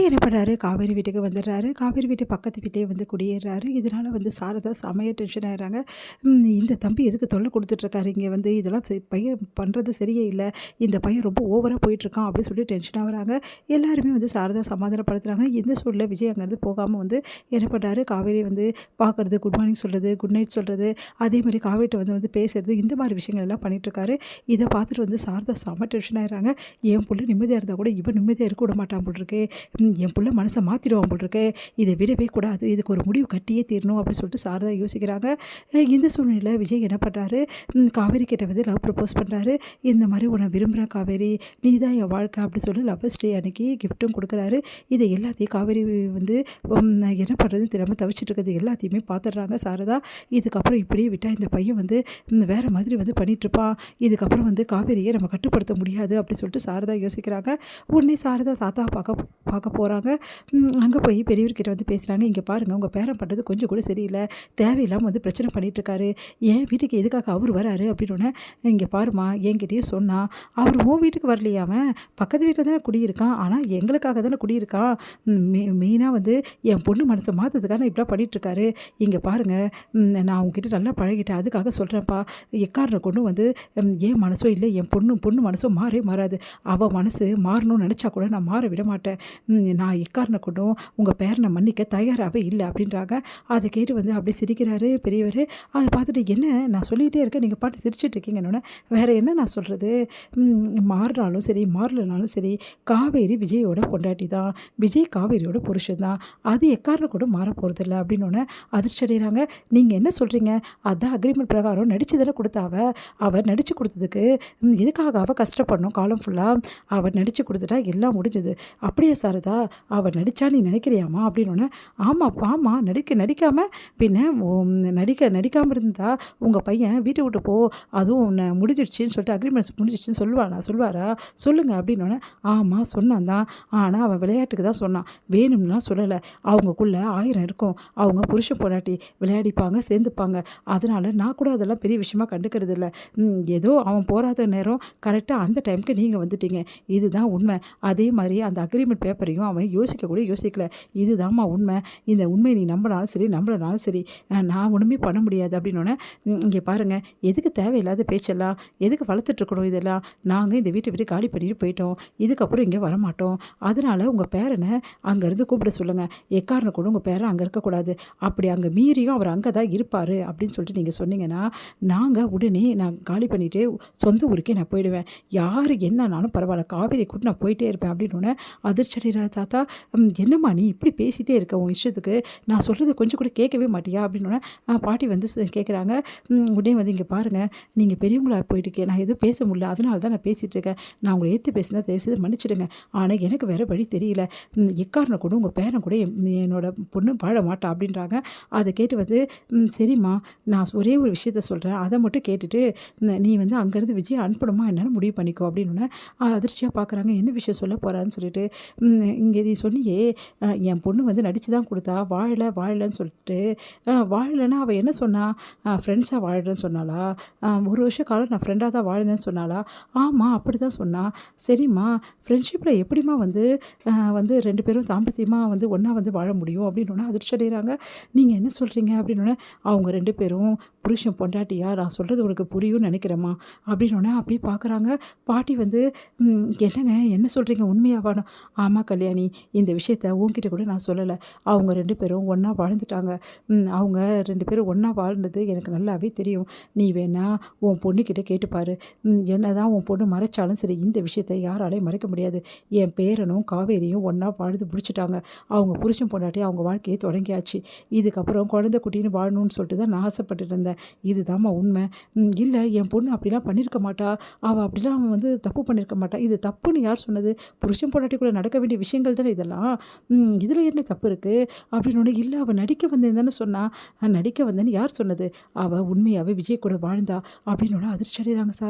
விஜய் என்ன பண்ணுறாரு, காவேரி வீட்டுக்கு வந்துடுறாரு. காவேரி வீட்டு பக்கத்து வீட்லயே வந்து குடியேறாரு. இதனால வந்து சாரதா செமையா டென்ஷன் ஆயிடுறாங்க. இந்த தம்பி எதுக்கு தொல்லை கொடுத்துட்ருக்காரு இங்கே வந்து, இதெல்லாம் பையன் பண்ணுறது சரியே இல்லை, இந்த பையன் ரொம்ப ஓவராக போயிட்டுருக்கான் அப்படின்னு சொல்லி டென்ஷன் ஆகுறாங்க. எல்லாருமே வந்து சாரதா சமாதானப்படுத்துகிறாங்க. எந்த சூழலில் விஜய் அங்கேருந்து போகாமல் வந்து என்ன பண்ணுறாரு, காவேரி வந்து பார்க்குறது, குட் மார்னிங் சொல்கிறது, குட் நைட் சொல்கிறது, அதே மாதிரி காவேரிட்ட வந்து வந்து பேசுறது, இந்த மாதிரி விஷயங்கள் எல்லாம் பண்ணிகிட்ருக்காரு. இதை பார்த்துட்டு வந்து சாரதா செம டென்ஷன் ஆயிடுறாங்க. என் புள்ள நிம்மதியாக இருந்தால் கூட இவன் நிம்மதியாக இருக்க விட மாட்டான் போல் இருக்கு, என் புள்ள மனசை மாற்றிடுவான் போல் இருக்கு, இதை விடவே கூடாது, இதுக்கு ஒரு முடிவு கட்டியே தீரணும் அப்படின்னு சொல்லிட்டு சாரதா யோசிக்கிறாங்க. இந்த சூழ்நிலையில் விஜய் என்ன பண்ணுறாரு, காவேரி கிட்ட வந்து லவ் ப்ரப்போஸ் பண்ணுறாரு. இந்த மாதிரி உன்னை விரும்புகிறேன் காவேரி, நீ தான் என் வாழ்க்கை அப்படின்னு சொல்லி லவ்வர்ஸ் டே அன்னைக்கு கிஃப்ட்டும் கொடுக்குறாரு. இதை எல்லாத்தையும் காவேரி வந்து என்ன பண்ணுறதுன்னு தெரியாமல் தவிச்சிட்டு இருக்கிறது எல்லாத்தையுமே பார்த்துடுறாங்க சாரதா. இதுக்கப்புறம் இப்படியே விட்டால் இந்த பையன் வந்து வேறு மாதிரி வந்து பண்ணிகிட்ருப்பான், இதுக்கப்புறம் வந்து காவேரியை நம்ம கட்டுப்படுத்த முடியாது அப்படின்னு சொல்லிட்டு சாரதா யோசிக்கிறாங்க. உடனே சாரதா தாத்தா பார்க்க போகிறாங்க. அங்கே போய் பெரியவர்கிட்ட வந்து பேசுகிறாங்க. இங்கே பாருங்கள், உங்கள் பேரன் பண்ணுறது கொஞ்சம் கூட சரியில்லை, தேவையில்லாமல் வந்து பிரச்சனை பண்ணிகிட்ருக்காரு, என் வீட்டுக்கு எதுக்காக அவர் வராரு அப்படின்னோடனே, இங்கே பாருமா என்கிட்டயே சொன்னால், அவர் உன் வீட்டுக்கு வரலையாம பக்கத்து வீட்டில் தானே குடியிருக்கான், ஆனால் எங்களுக்காக தானே குடியிருக்கான், மெயினாக வந்து என் பொண்ணு மனசை மாற்றதுக்காக இப்படிலாம் பண்ணிகிட்ருக்காரு. இங்கே பாருங்கள், நான் அவங்ககிட்ட நல்லா பழகிட்டேன், அதுக்காக சொல்கிறேன்ப்பா, எக்காரனை கொண்டு வந்து என் மனசோ இல்லை என் பொண்ணு மனசோ மாறாது, அவள் மனசு மாறணும்னு நினச்சா கூட நான் மாற விட மாட்டேன், நான் எக்காரனை கொண்டும் உங்கள் பேரனை மன்னிக்க தயாராகவே இல்லை அப்படின்றாங்க. அதை கேட்டு வந்து அப்படியே சிரிக்கிறாரு பெரியவர். அதை பார்த்துட்டு, என்ன நான் சொல்லிகிட்டே இருக்கேன், நீங்கள் பாட்டு சிரிச்சிட்டு இருக்கீங்கன்னு, வேறு என்ன நான் சொல்கிறது, மாறினாலும் சரி மாறலனாலும் சரி காவேரி விஜயோட பொண்டாட்டி தான், விஜய் காவேரியோட புருஷன் தான், அது எக்காரனை கூட மாற போகிறதில்ல அப்படின்னோடனே அதிர்ச்சி அடைகிறாங்க. நீங்கள் என்ன சொல்கிறீங்க, அதான் அக்ரிமெண்ட் பிரகாரம் நடிச்சு தானே கொடுத்தாவ, அவர் நடித்து கொடுத்ததுக்கு எதுக்காக அவள் கஷ்டப்படணும் காலம் ஃபுல்லாக, அவள் நடித்து கொடுத்துட்டா எல்லாம் முடிஞ்சது, அப்படியே சாரதா அவள் நடித்தா நீ நினைக்கிறியாமா அப்படின்னோடனே, ஆமாம் நடிக்காமல் பின்ன நடிக்காமல் இருந்தால் உங்கள் பையன் வீட்டை விட்டு போ, அதுவும் முடிஞ்சிடுச்சின்னு சொல்லிட்டு அக்ரிமெண்ட்ஸ் முடிஞ்சிடுச்சின்னு சொல்லுவாரா சொல்லுங்கள் அப்படின்னோடனே, ஆமாம் சொன்னான் தான், ஆனால் அவன் விளையாட்டுக்கு தான் சொன்னான், வேணும்னா சொல்லலை, அவங்கக்குள்ளே 1000 இருக்கும், அவங்க புருஷன் பொண்டாட்டி விளையாடிப்பாங்க சேர்ந்துப்பாங்க, அதனால் நான் கூட அதெல்லாம் பெரிய விஷயமா கண்டுக்கிறது இல்லை, ஏதோ அவன் போகாத நேரம் கரெக்டாக அந்த டைமுக்கு நீங்கள் வந்துட்டீங்க, இதுதான் உண்மை, அதே மாதிரி அந்த அக்ரிமெண்ட் பேப்பரையும் அவன் யோசிக்கல, இதுதான்மா உண்மை, இந்த உண்மை நீ நம்பினாலும் சரி நம்பலனாலும் சரி நான் ஒன்றுமே பண்ண முடியாது அப்படின்னோடனே, இங்கே பாருங்கள், எதுக்கு தேவையில்லாத பேச்செல்லாம், எதுக்கு வளர்த்துட்ருக்கணும், இதெல்லாம் நாங்கள் இந்த வீட்டை விட்டு காலி பண்ணிட்டு போயிட்டோம், இதுக்கப்புறம் இங்கே வரமாட்டோம், அதனால் உங்கள் பேரனை அங்கேருந்து கூப்பிட சொல்லுங்கள், எக்காரனை கூட உங்கள் பேரன் அங்கே இருக்கக்கூடாது, அப்படி அங்கே மீறியும் அவர் அங்கே தான் இருப்பார் அப்படின்னு சொல்லிட்டு நீங்கள் சொன்னீங்கன்னா, நாங்கள் உடனே நான் காலி பண்ணிவிட்டு சொந்த ஊருக்கே நான் போயிடுவேன், யார் என்னன்னாலும் பரவாயில்ல, காவேரி கூட நான் போயிட்டே இருப்பேன் அப்படின்னோடனே அதிர்ச்சி அடைகிற தாத்தா, என்னம்மா நீ இப்படி பேசிகிட்டே இருக்க, உன் இஷ்டத்துக்கு நான் சொல்கிறது கொஞ்சம் கூட கேட்கவே மாட்டியா அப்படின்னோடனே பாட்டி வந்து கேட்குறாங்க. உடனே வந்து, இங்கே பாருங்கள், நீங்கள் பெரியவங்களாக போயிட்டுருக்கேன், நான் எதுவும் பேச முடியல, அதனால தான் நான் பேசிகிட்டு இருக்கேன், நான் உங்களை ஏற்று பேசினா தயவுசெய்து மன்னிச்சிடுங்க, ஆனால் எனக்கு வேறு வழி தெரியல, எக்காரனை கூட உங்கள் பேரன் கூட என்னோட பொண்ணு வாழ மாட்டா அப்படின்றாங்க. அதை கேட்டு வந்து, சரிம்மா நான் ஒரே ஒரு விஷயத்த சொல்கிறேன், அதை மட்டும் கேட்டுட்டு நீ வந்து அங்கேருந்து விஜய் அனுப்பணுமா என்னென்னு முடிவு பண்ணிக்கோ அப்படின்னோடனே அதிர்ச்சியாக பார்க்குறாங்க. என்ன விஷயம் சொல்ல போகிறான்னு சொல்லிட்டு, இங்கே நீ சொன்னியே என் பொண்ணு வந்து நடித்து தான் கொடுத்தா, வாழலைன்னு சொல்லிட்டு, வாழலைன்னா அவள் என்ன சொன்னா, ஃப்ரெண்ட்ஸாக வாழ்கிறேன்னு சொன்னாளா, 1 வருஷ காலம் நான் ஃப்ரெண்டாக தான் வாழ்ந்தேன்னு சொன்னாளா, ஆமாம் அப்படி தான் சொன்னா, சரிம்மா ஃப்ரெண்ட்ஷிப்பில் எப்படிம்மா வந்து 2 பேரும் தாம்பத்தியமாக வந்து ஒன்றா வந்து வாழ முடியும் அப்படின்னோடனே அதிர்ச்சி அடைகிறாங்க. நீங்கள் என்ன சொல்கிறீங்க அப்படின்னோடனே, அவங்க 2 பேரும் புருஷன் பொண்டாட்டியா, நான் சொல்கிறது உனக்கு புரியும்னு நினைக்கிறேம்மா அப்படின்னோடனே அப்படியே பார்க்குறாங்க. பாட்டி வந்து, என்னங்க என்ன சொல்கிறீங்க உண்மையாவானோ, ஆமாம் கல்யாணி, இந்த விஷயத்த உன்கிட்ட கூட நான் சொல்லலை, அவங்க 2 பேரும் ஒன்றா வாழ்ந்துட்டாங்க, அவங்க 2 பேரும் ஒன்றா வாழ்ந்தது எனக்கு நல்லாவே தெரியும், நீ வேணா உன் பொண்ணுக்கிட்ட கேட்டுப்பாரு, என்ன தான் உன் பொண்ணு மறைச்சாலும் சரி இந்த விஷயத்தை யாராலையும் மறைக்க முடியாது, என் பேரனும் காவேரியும் ஒன்றா வாழ்ந்து பிடிச்சிட்டாங்க, அவங்க புருஷன் பொண்டாட்டி அவங்க வாழ்க்கையை தொடங்கியாச்சு, இதுக்கப்புறம் குழந்தை குட்டின்னு வாழணும்னு சொல்லிட்டு தான் நான் ஆசைப்பட்டுட்டு இருந்தேன், இதுதாம்மா உண்மை, இல்லை என் பொண்ணு அப்படிலாம் பண்ணியிருக்க மாட்டா, அவள் அப்படிலாம் வந்து தப்பு பண்ணியிருக்க மாட்டா, இது தப்புன்னு யார் சொன்னது, புருஷன் பொண்டாட்டிக்குள்ளே நடக்க வேண்டிய விஷயங்கள் தானே இதெல்லாம், இதில் என்ன தப்பு இருக்குது அப்படின்னு, இல்லை அவள் நடிக்க வந்தேன்னு தானே சொன்னா, நடிக்க வந்தேன்னு யார் சொன்னது, அவள் உண்மையாகவே விஜய் கூட வாழ்ந்தா அப்படின்னு அதிர்ச்சி அடைகிறாங்க சார்.